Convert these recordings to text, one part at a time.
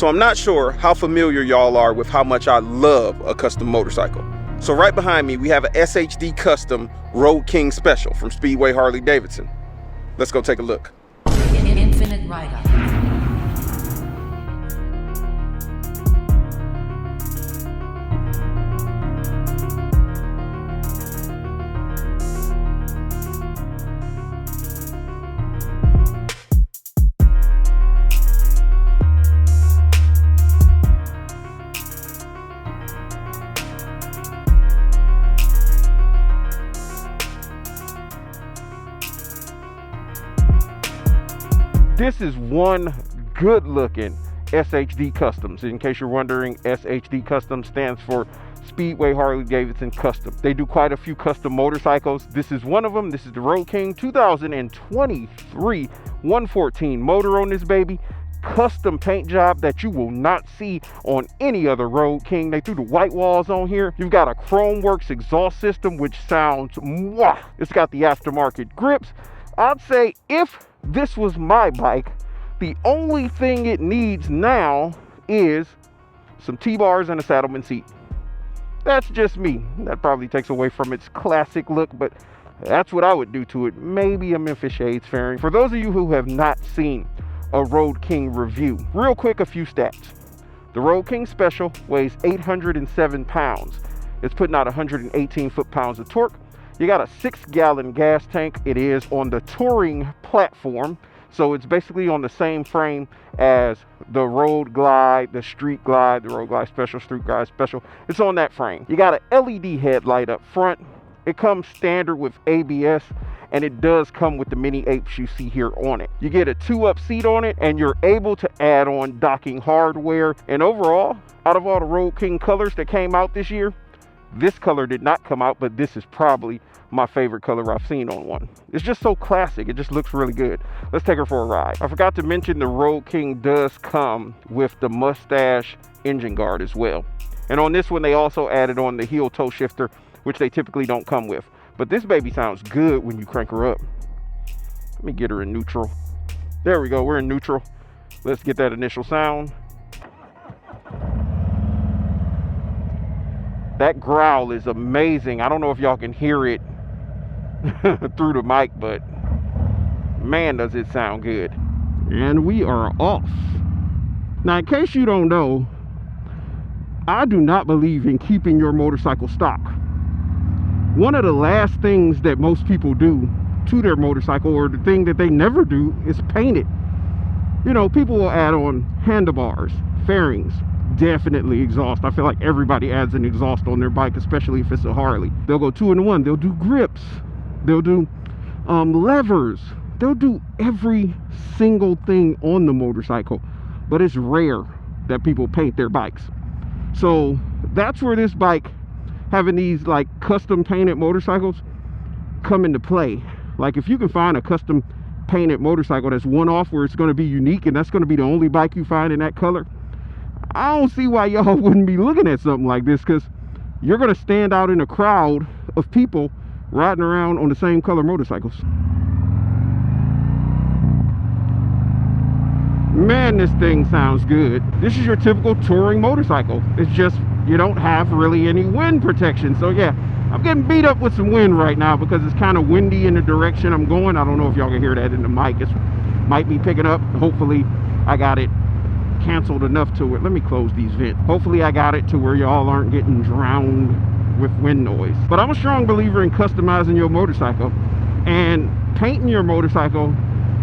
So I'm not sure how familiar y'all are with how much I love a custom motorcycle. So right behind me, we have a SHD Custom Road King Special from Speedway Harley-Davidson. Let's go take a look. Infinit Ryda. This is one good looking SHD Customs. In case you're wondering, SHD Custom stands for Speedway Harley-Davidson Custom. They do quite a few custom motorcycles. This is one of them. This is the Road King 2023 114 motor on this baby. Custom paint job that you will not see on any other Road King. They threw the white walls on here. You've got a Chromeworks exhaust system, which sounds mwah. It's got the aftermarket grips. I'd say if this was my bike, the only thing it needs now is some T-bars and a saddleman seat. That's just me. That probably takes away from its classic look, but that's what I would do to it. Maybe a Memphis Shades fairing. For those of you who have not seen a Road King review, real quick, a few stats. The Road King Special weighs 807 pounds. It's putting out 118 foot-pounds of torque. You got a 6-gallon gas tank. It is on the touring platform, so it's basically on the same frame as the Road Glide, the Street Glide, the Road Glide Special, Street Glide Special. It's on that frame. You got an LED headlight up front. It comes standard with ABS, and it does come with the mini apes you see here on it. You get a 2-up seat on it, and you're able to add on docking hardware. And overall, out of all the Road King colors that came out this year, this color did not come out, but this is probably my favorite color I've seen on one. It's just so classic. It just looks really good. Let's take her for a ride. I forgot to mention the Road King does come with the mustache engine guard as well. And on this one, they also added on the heel toe shifter, which they typically don't come with. But this baby sounds good when you crank her up. Let me get her in neutral. There we go. We're in neutral. Let's get that initial sound. That growl is amazing. I don't know if y'all can hear it through the mic, but man, does it sound good. And we are off. Now, in case you don't know, I do not believe in keeping your motorcycle stock. One of the last things that most people do to their motorcycle, or the thing that they never do, is paint it. You know, people will add on handlebars, fairings, definitely exhaust. I feel like everybody adds an exhaust on their bike, especially if it's a Harley. They'll go 2-in-1. They'll do grips. They'll do levers. They'll do every single thing on the motorcycle. But it's rare that people paint their bikes. So that's where this bike, having these like custom painted motorcycles, come into play. Like if you can find a custom painted motorcycle that's one-off, where it's going to be unique and that's going to be the only bike you find in that color, I don't see why y'all wouldn't be looking at something like this, because you're going to stand out in a crowd of people riding around on the same color motorcycles. Man, this thing sounds good. This is your typical touring motorcycle. It's just you don't have really any wind protection. So yeah, I'm getting beat up with some wind right now because it's kind of windy in the direction I'm going. I don't know if y'all can hear that in the mic. It might be picking up. Hopefully I got it canceled enough to it. Let me close these vents. Hopefully I got it to where y'all aren't getting drowned with wind noise. But I'm a strong believer in customizing your motorcycle, and painting your motorcycle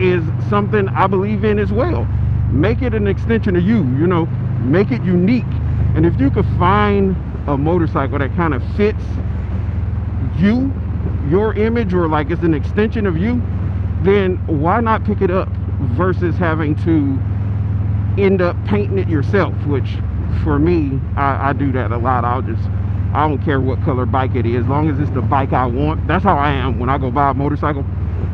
is something I believe in as well. Make it an extension of you, you know, make it unique. And if you could find a motorcycle that kind of fits you, your image, or like it's an extension of you, then why not pick it up versus having to end up painting it yourself, which for me, I do that a lot. I don't care what color bike it is, as long as it's the bike I want. That's how I am when I go buy a motorcycle.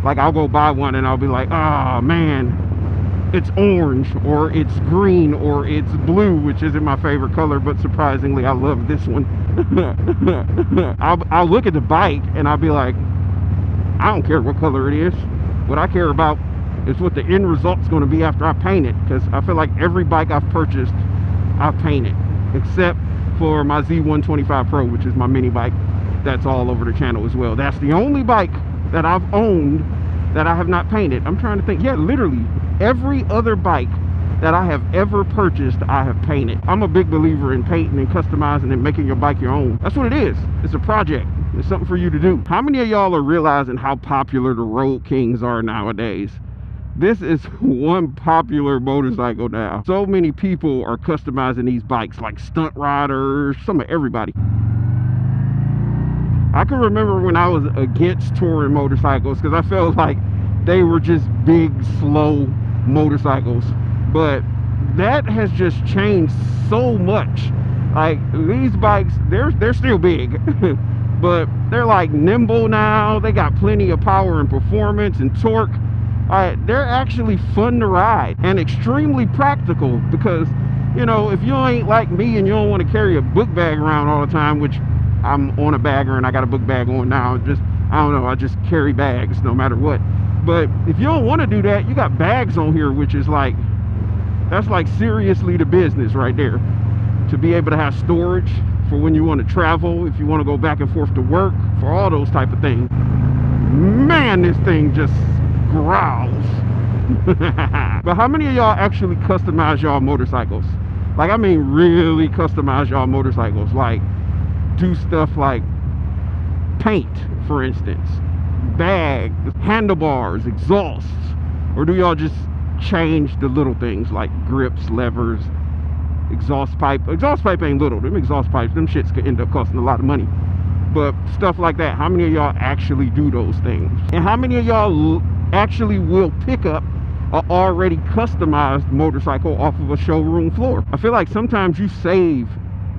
Like I'll go buy one and I'll be like, oh man, it's orange, or it's green, or it's blue, which isn't my favorite color, but surprisingly I love this one. I'll look at the bike and I'll be like, I don't care what color it is. What I care about It's what the end result's going to be after I paint it, because I feel like every bike I've purchased, I've painted, except for my Z125 Pro, which is my mini bike. That's all over the channel as well. That's the only bike that I've owned that I have not painted. I'm trying to think. Yeah, literally every other bike that I have ever purchased, I have painted. I'm a big believer in painting and customizing and making your bike your own. That's what it is. It's a project. It's something for you to do. How many of y'all are realizing how popular the Road Kings are nowadays? This is one popular motorcycle now. So many people are customizing these bikes, like stunt riders, some of everybody. I can remember when I was against touring motorcycles, because I felt like they were just big, slow motorcycles. But that has just changed so much. Like, these bikes, they're still big, but they're like nimble now. They got plenty of power and performance and torque. They're actually fun to ride and extremely practical, because, you know, if you ain't like me and you don't want to carry a book bag around all the time, which I'm on a bagger and I got a book bag on now, I don't know, I just carry bags no matter what. But if you don't want to do that, you got bags on here, which is like, that's like seriously the business right there. To be able to have storage for when you want to travel, if you want to go back and forth to work, for all those type of things. Man, this thing just growls. But how many of y'all actually customize y'all motorcycles? Like, I mean really customize y'all motorcycles, like do stuff like paint, for instance, bags, handlebars, exhausts? Or do y'all just change the little things like grips, levers, exhaust pipe? Exhaust pipe ain't little. Them exhaust pipes, them shits could end up costing a lot of money. But stuff like that, how many of y'all actually do those things? And how many of y'all actually will pick up an already customized motorcycle off of a showroom floor? I feel like sometimes you save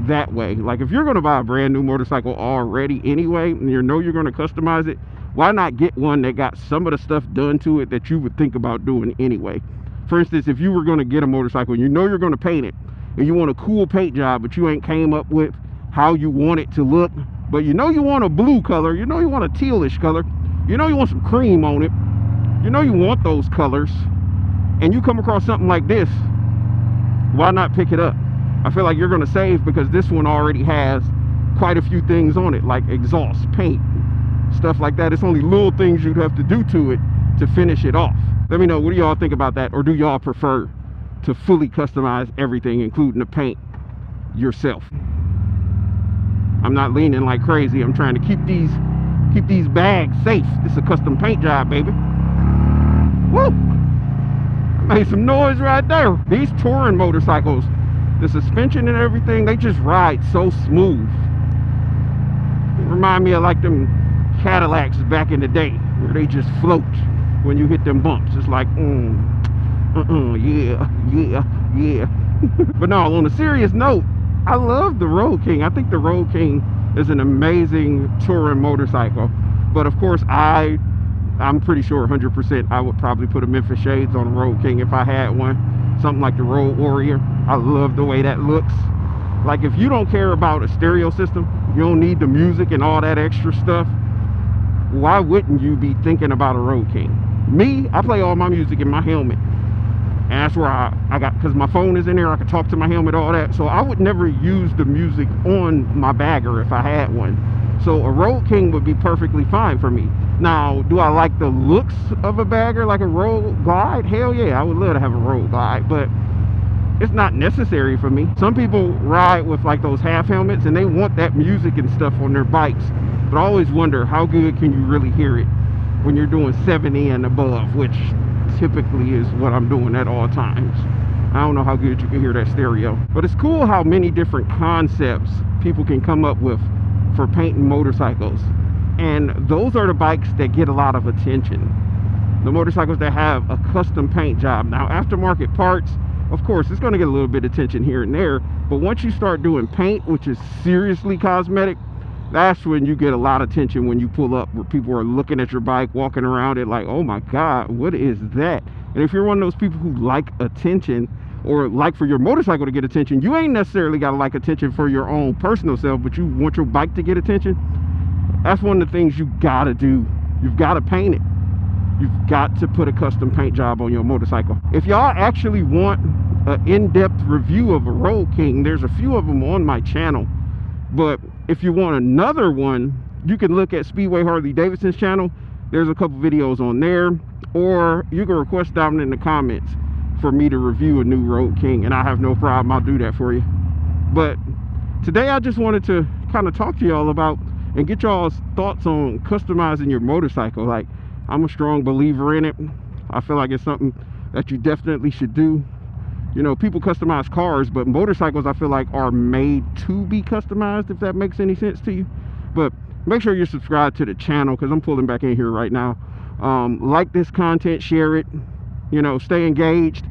that way. Like, if you're going to buy a brand new motorcycle already anyway, and you know you're going to customize it, why not get one that got some of the stuff done to it that you would think about doing anyway? For instance, if you were going to get a motorcycle and you know you're going to paint it, and you want a cool paint job, but you ain't came up with how you want it to look, but you know you want a blue color, you know you want a tealish color, you know you want some cream on it, you know you want those colors, and you come across something like this, why not pick it up? I feel like you're going to save, because this one already has quite a few things on it, like exhaust, paint, stuff like that. It's only little things you'd have to do to it to finish it off. Let me know, what do y'all think about that? Or do y'all prefer to fully customize everything, including the paint, yourself? I'm not leaning like crazy. I'm trying to keep these bags safe. This is a custom paint job, baby. Woo! Made some noise right there. These touring motorcycles, the suspension and everything, they just ride so smooth. Remind me of like them Cadillacs back in the day, where they just float when you hit them bumps. It's like, yeah. But no, on a serious note, I love the Road King. I think the Road King is an amazing touring motorcycle. But of course, I'm pretty sure 100% I would probably put a Memphis Shades on a Road King if I had one. Something like the Road Warrior. I love the way that looks. Like, if you don't care about a stereo system, you don't need the music and all that extra stuff, why wouldn't you be thinking about a Road King? Me, I play all my music in my helmet. And that's where I got, because my phone is in there, I can talk to my helmet, all that. So I would never use the music on my bagger if I had one. So a Road King would be perfectly fine for me. Now, do I like the looks of a bagger, like a Road Glide? Hell yeah, I would love to have a Road Glide, but it's not necessary for me. Some people ride with like those half helmets and they want that music and stuff on their bikes. But I always wonder, how good can you really hear it when you're doing 70 and above, which typically is what I'm doing at all times. I don't know how good you can hear that stereo. But it's cool how many different concepts people can come up with for painting motorcycles. And those are the bikes that get a lot of attention. The motorcycles that have a custom paint job. Now, aftermarket parts, of course, it's going to get a little bit of attention here and there. But once you start doing paint, which is seriously cosmetic, that's when you get a lot of attention, when you pull up, where people are looking at your bike, walking around it like, oh my God, what is that? And if you're one of those people who like attention, or like for your motorcycle to get attention, you ain't necessarily got to like attention for your own personal self, but you want your bike to get attention, that's one of the things you got to do. You've got to paint it. you've got to put a custom paint job on your motorcycle. If y'all actually want an in-depth review of a Road King, there's a few of them on my channel. But if you want another one, you can look at Speedway Harley-Davidson's channel. There's a couple videos on there, or you can request down in the comments for me to review a new Road King, and I have no problem, I'll do that for you. But today I just wanted to kind of talk to y'all about and get y'all's thoughts on customizing your motorcycle. Like, I'm a strong believer in it. I feel like it's something that you definitely should do. You know, people customize cars, but motorcycles I feel like are made to be customized, if that makes any sense to you. But make sure you're subscribed to the channel, because I'm pulling back in here right now. Like this content, share it, you know, stay engaged,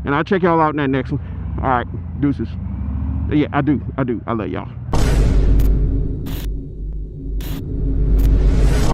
and I'll check y'all out in that next one. All right, deuces. Yeah, I do. I love y'all.